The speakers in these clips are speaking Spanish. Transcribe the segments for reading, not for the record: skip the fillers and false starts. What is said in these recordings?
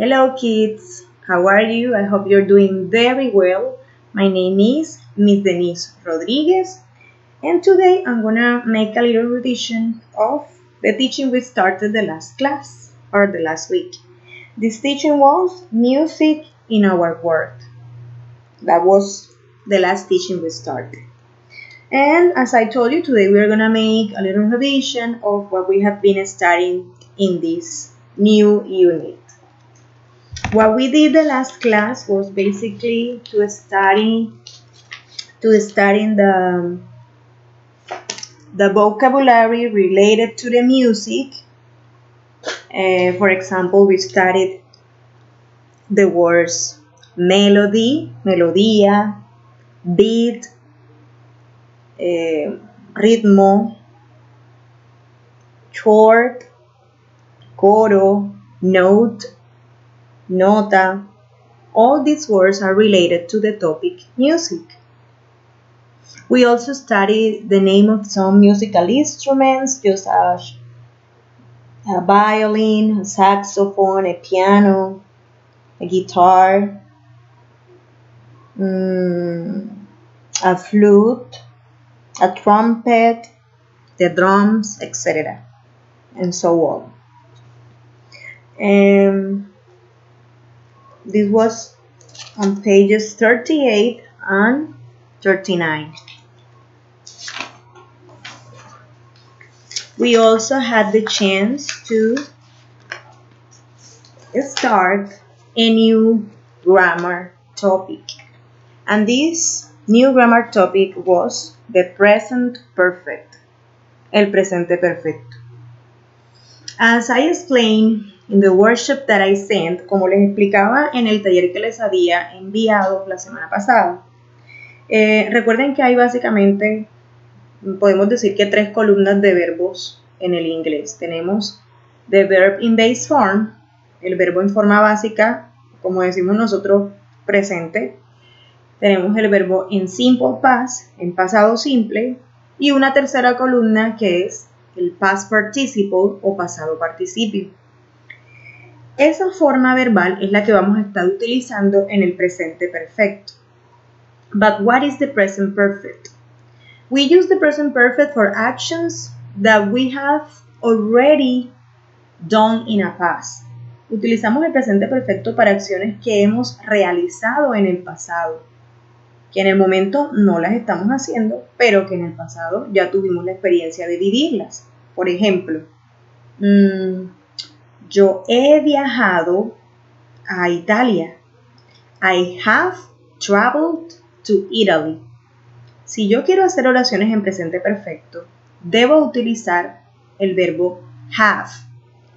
Hello kids, how are you? I hope you're doing very well. My name is Miss Denise Rodriguez and today I'm gonna make a little revision of the teaching we started the last class or the last week. This teaching was music in our world. That was the last teaching we started. And as I told you today, we're gonna make a little revision of what we have been studying in this new unit. What we did the last class was basically to study the vocabulary related to the music. For example, we studied the words melody, melodía, beat, ritmo, chord, coro, note, nota. All these words are related to the topic music. We also studied the name of some musical instruments, just as a violin, a saxophone, a piano, a guitar, a flute, a trumpet, the drums, etc. and so on. This was on pages 38 and 39. We also had the chance to start a new grammar topic. And this new grammar topic was the present perfect, el presente perfecto. As I explained in the workshop that I sent, como les explicaba en el taller que les había enviado la semana pasada, recuerden que hay básicamente, podemos decir que 3 columnas de verbos en el inglés. Tenemos the verb in base form, el verbo en forma básica, como decimos nosotros, presente. Tenemos el verbo en simple past, en pasado simple, y una tercera columna que es el past participle o pasado participio. Esa forma verbal es la que vamos a estar utilizando en el presente perfecto. But what is the present perfect? We use the present perfect for actions that we have already done in a past. Utilizamos el presente perfecto para acciones que hemos realizado en el pasado, que en el momento no las estamos haciendo, pero que en el pasado ya tuvimos la experiencia de vivirlas. Por ejemplo, yo he viajado a Italia. I have traveled to Italy. Si yo quiero hacer oraciones en presente perfecto, debo utilizar el verbo have.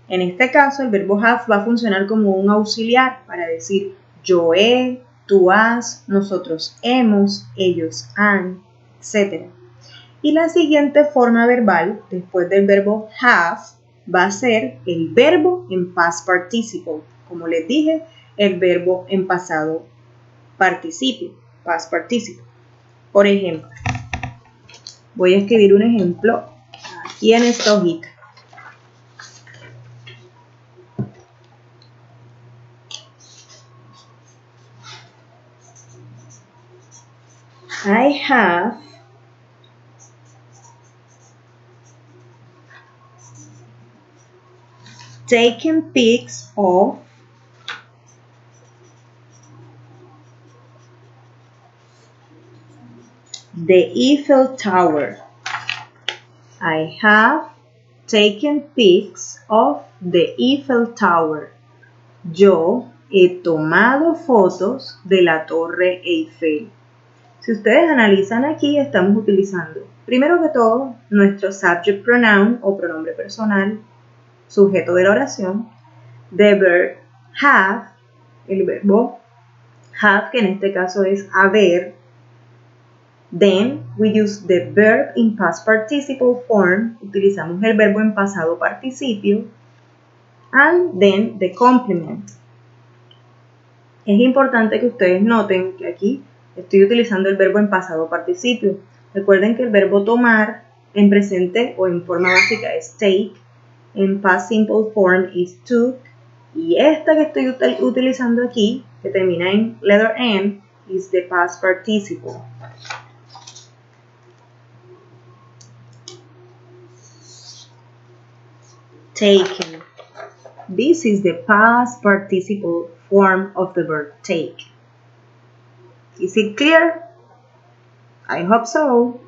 En este caso, el verbo have va a funcionar como un auxiliar para decir yo he, tú has, nosotros hemos, ellos han, etc. Y la siguiente forma verbal, después del verbo have, va a ser el verbo en past participle. Como les dije, el verbo en pasado participio, past participle. Por ejemplo, voy a escribir un ejemplo aquí en esta hojita. I have taken pics of the Eiffel Tower. I have taken pics of the Eiffel Tower. Yo he tomado fotos de la Torre Eiffel. Si ustedes analizan aquí, estamos utilizando, primero que todo, nuestro subject pronoun o pronombre personal, sujeto de la oración, the verb have, el verbo have, que en este caso es haber. Then we use the verb in past participle form, utilizamos el verbo en pasado participio, and then the complement. Es importante que ustedes noten que aquí estoy utilizando el verbo en pasado participio. Recuerden que el verbo tomar en presente o en forma básica es take, en past simple form is took Y esta que estoy utilizando aquí, que termina en letter N, is the past participle. Taken. This is the past participle form of the verb take. Is it clear? I hope so.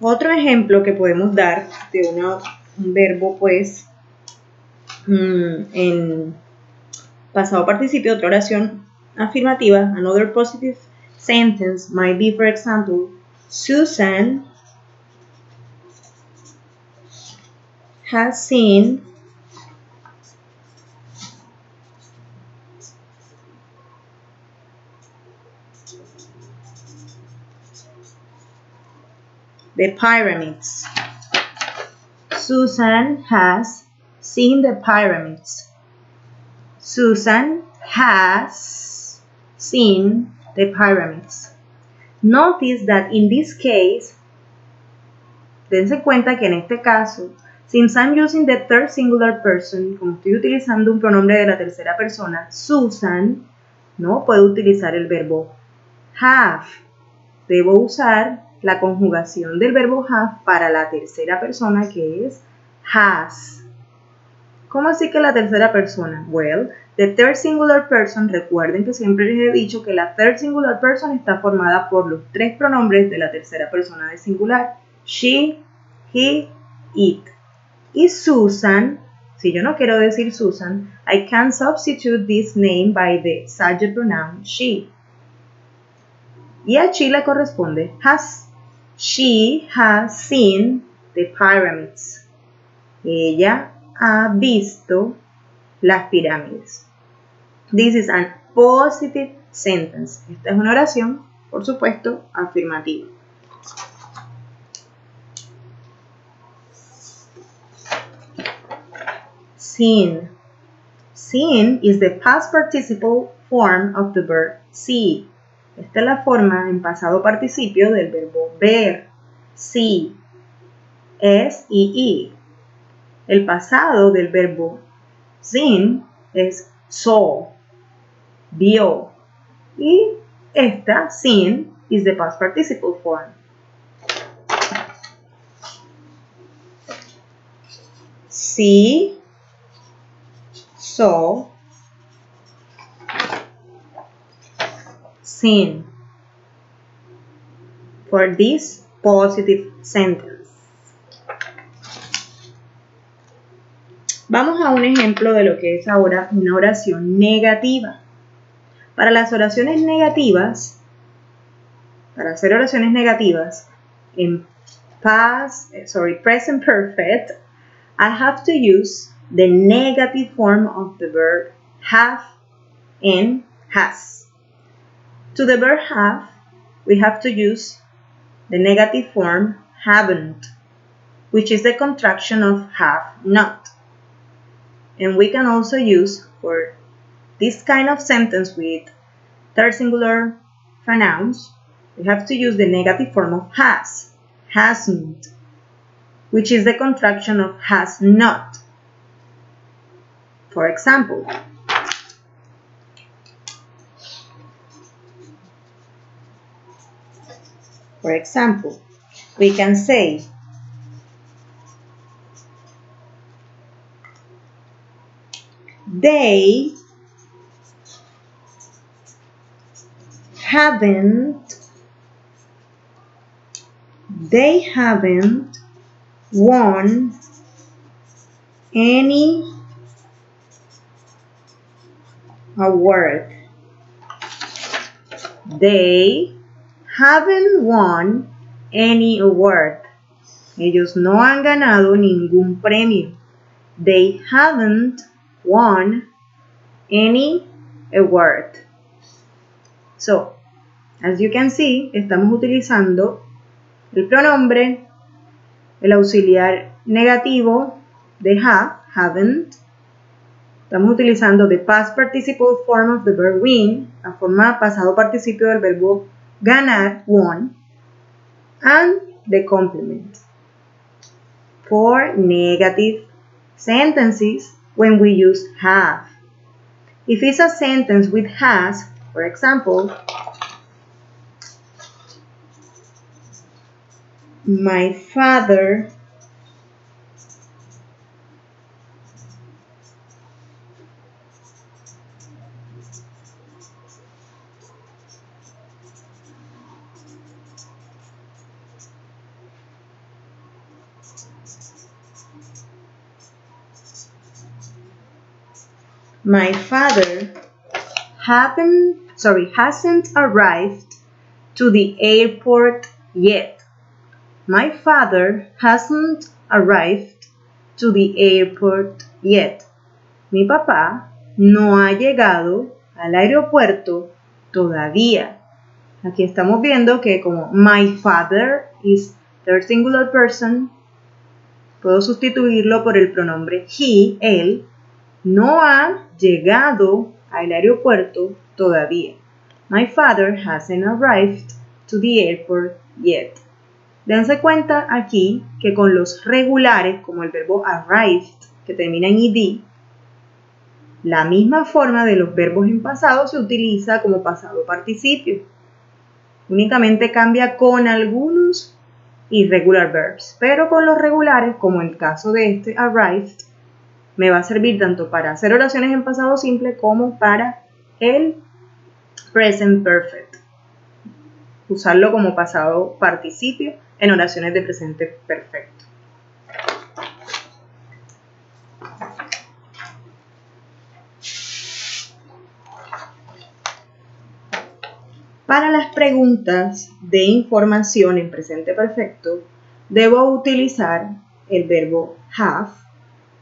Otro ejemplo que podemos dar de un verbo, pues, en pasado participio, otra oración afirmativa, another positive sentence might be, for example, Susan has seen the pyramids. Susan has seen the pyramids. Susan has seen the pyramids. Notice that in this case, dense cuenta que en este caso, since I'm using the third singular person, como estoy utilizando un pronombre de la tercera persona, Susan no puedo utilizar el verbo have. Debo usar la conjugación del verbo have para la tercera persona, que es has. ¿Cómo así que la tercera persona? Well, the third singular person, recuerden que siempre les he dicho que la third singular person está formada por los tres pronombres de la tercera persona de singular. She, he, it. Y Susan, si yo no quiero decir Susan, I can substitute this name by the subject pronoun she. Y a she le corresponde has. She has seen the pyramids. Ella ha visto las pirámides. This is a positive sentence. Esta es una oración, por supuesto, afirmativa. Seen. Seen is the past participle form of the verb see. Esta es la forma en pasado participio del verbo ver. See. S-E-E. El pasado del verbo seen es saw, vio. Y esta, seen, is the past participle form. See, saw, seen. For this positive sentence. Vamos a un ejemplo de lo que es ahora una oración negativa. Para las oraciones negativas, para hacer oraciones negativas en present perfect, I have to use the negative form of the verb have and has. To the verb have, we have to use the negative form haven't, which is the contraction of have not. And we can also use, for this kind of sentence with third singular pronouns, we have to use the negative form of has, hasn't, which is the contraction of has not. For example, we can say, they haven't won any award. They haven't won any award. Ellos no han ganado ningún premio. They haven't won any award. So, as you can see, estamos utilizando el pronombre, el auxiliar negativo de have, haven't. Estamos utilizando the past participle form of the verb win, la forma pasado participio del verbo ganar, won, and the complement. For negative sentences, when we use have. If it's a sentence with has, for example, my father hasn't arrived to the airport yet. My father hasn't arrived to the airport yet. Mi papá no ha llegado al aeropuerto todavía. Aquí estamos viendo que como my father is third singular person, puedo sustituirlo por el pronombre he, él, no ha llegado al aeropuerto todavía. My father hasn't arrived to the airport yet. Dense cuenta aquí que con los regulares, como el verbo arrived, que termina en ed, la misma forma de los verbos en pasado se utiliza como pasado participio. Únicamente cambia con algunos irregular verbs, pero con los regulares, como en el caso de este arrived, me va a servir tanto para hacer oraciones en pasado simple como para el present perfect. Usarlo como pasado participio en oraciones de presente perfecto. Para las preguntas de información en presente perfecto, debo utilizar el verbo have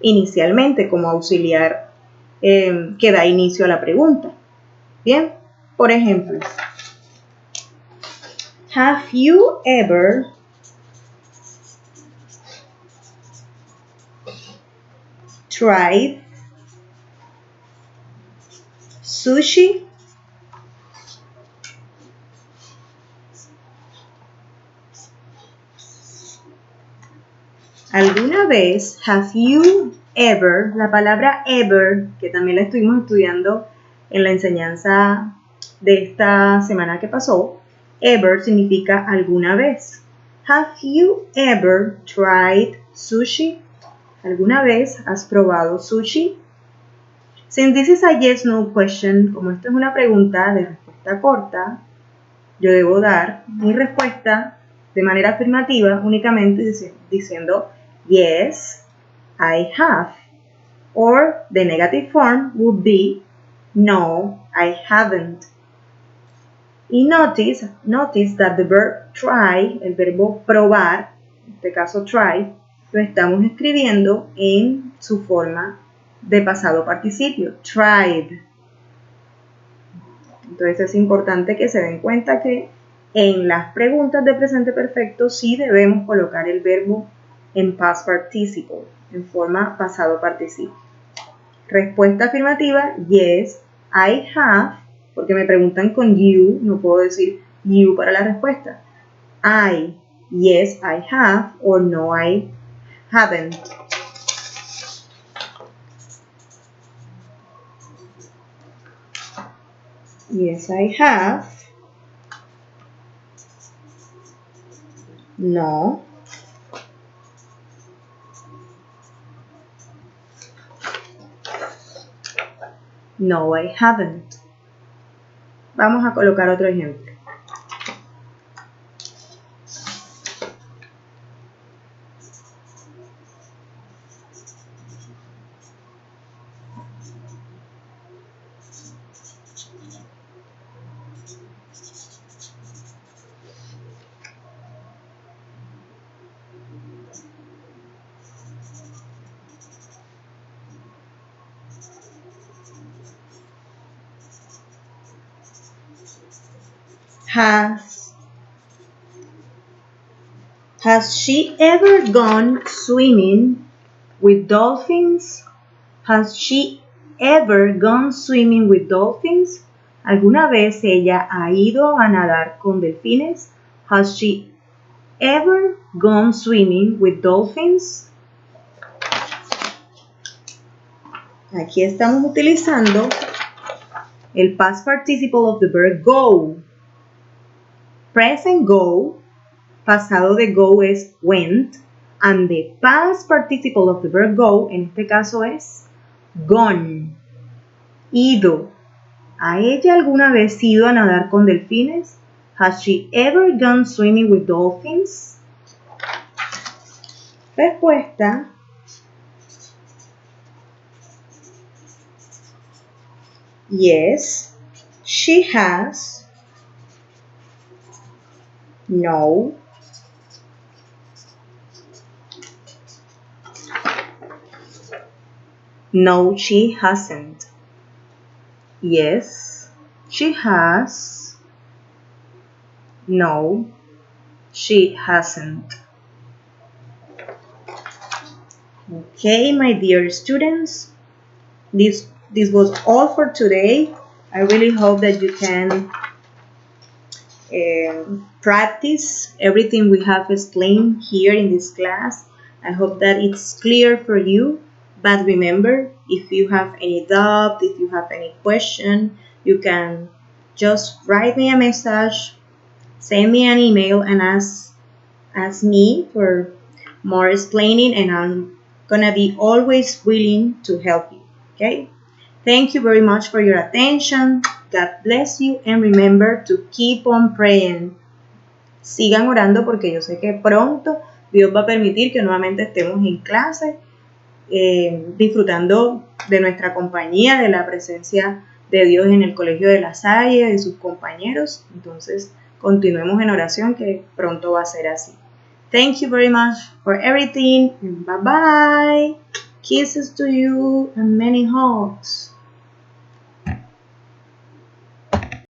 inicialmente como auxiliar que da inicio a la pregunta. Bien, por ejemplo, have you ever tried sushi? ¿Alguna vez, have you ever, la palabra ever, que también la estuvimos estudiando en la enseñanza de esta semana que pasó, ever significa alguna vez. Have you ever tried sushi? ¿Alguna vez has probado sushi? Since this is a yes-no question, como esto es una pregunta de respuesta corta, yo debo dar mi respuesta de manera afirmativa únicamente diciendo yes, I have. Or the negative form would be no, I haven't. Y notice that the verb try, el verbo probar, en este caso try, lo estamos escribiendo en su forma de pasado participio, tried. Entonces es importante que se den cuenta que en las preguntas de presente perfecto sí debemos colocar el verbo en past participle, en forma pasado participio. Respuesta afirmativa, yes, I have, porque me preguntan con you, no puedo decir you para la respuesta. I, yes, I have, or no, I haven't. Yes, I have. No. No, I haven't. Vamos a colocar otro ejemplo. Has she ever gone swimming with dolphins? Has she ever gone swimming with dolphins? ¿Alguna vez ella ha ido a nadar con delfines? Has she ever gone swimming with dolphins? Aquí estamos utilizando el past participle of the verb go. Present go, pasado de go es went, and the past participle of the verb go, en este caso es gone, ido. ¿Ha ella alguna vez ido a nadar con delfines? Has she ever gone swimming with dolphins? Respuesta. Yes, she has. No. No, she hasn't. Yes, she has. No, she hasn't. Okay, my dear students, this was all for today. I really hope that you can practice everything we have explained here in this class. I hope that it's clear for you. But remember, if you have any doubt, if you have any question, you can just write me a message, send me an email, and ask me for more explaining, and I'm gonna be always willing to help you. Okay? Thank you very much for your attention. God bless you, and remember to keep on praying. Sigan orando porque yo sé que pronto Dios va a permitir que nuevamente estemos en clase, disfrutando de nuestra compañía, de la presencia de Dios en el Colegio de La Salle, de sus compañeros. Entonces, continuemos en oración que pronto va a ser así. Thank you very much for everything, and bye bye. Kisses to you and many hugs.